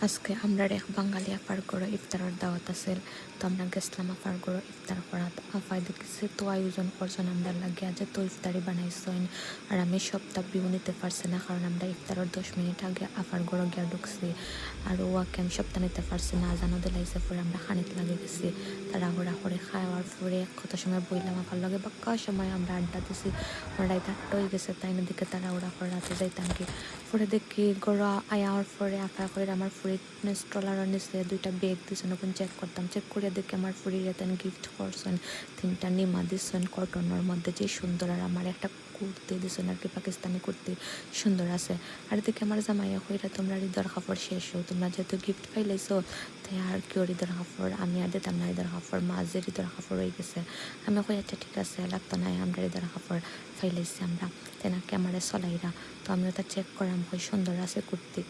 আজকে আমরা এক বাঙালি আপার গড়ো ইফতারের দাওয়াত আছিল। তো আমরা গেছিলাম আপার গড়ো ইফতার করাত। আপায় দেখছি তো আয়োজন করছেন আমরা লাগে আজ তো ইফতারি বানাইছেন। আর আমি সপ্তাহ ভিউ নিতে পারছি না, কারণ আমরা ইফতারের 10 মিনিট আগে আপার গড়ো গিয়া ঢুকছি। আর ওকে আমি সপ্তাহ নিতে পারছি না, জানো দিলাইছে পরে আমরা খানিত লাগে গেছি। তাড়াহুড়া করে খাওয়ার পরে কত সময় বইলাম আপার লগে বাক্কা সময় আমরা আড্ডা দিছি। আমরা এটা হয়ে গেছে তাই না, দিকে তাড়াহুড়া করে রাতে যাইতাম কি। পরে দেখি গড়া আয়ার পরে আপা করে আমার ফ্রিটনেস ট্রলারের নিচে 2টা ব্যাগ দিয়েছেন, ওখানে চেক করতাম। চেক করে দেখি আমার ফ্রি রেতেন গিফট করছেন 3টা নিমা দিচ্ছেন কটনের মধ্যে, যে সুন্দর। আর আমার একটা কুর্তি দিয়েছেন আর কি, পাকিস্তানি কুর্তি সুন্দর আছে। আর দেখি আমার জামাইয়া কইরা তোমরা ঈদের কাপড় শেষ হো, তোমরা যেহেতু গিফট পাইলাইছো তাই আর কি ওর ঈদের কাপড় আমি আর দিতাম না। ঈদের কাপড় মাঝের ঈদের কাপড় হয়ে গেছে। আমি কই আচ্ছা ঠিক আছে, লাগতো না, আমরা ঈদের কাপড় ফাইলাইছি আমরা তাই না, ক্যামেরা চলাইরা। তো আমি ওটা চেক করাম, কই সুন্দর আছে কুর্তি।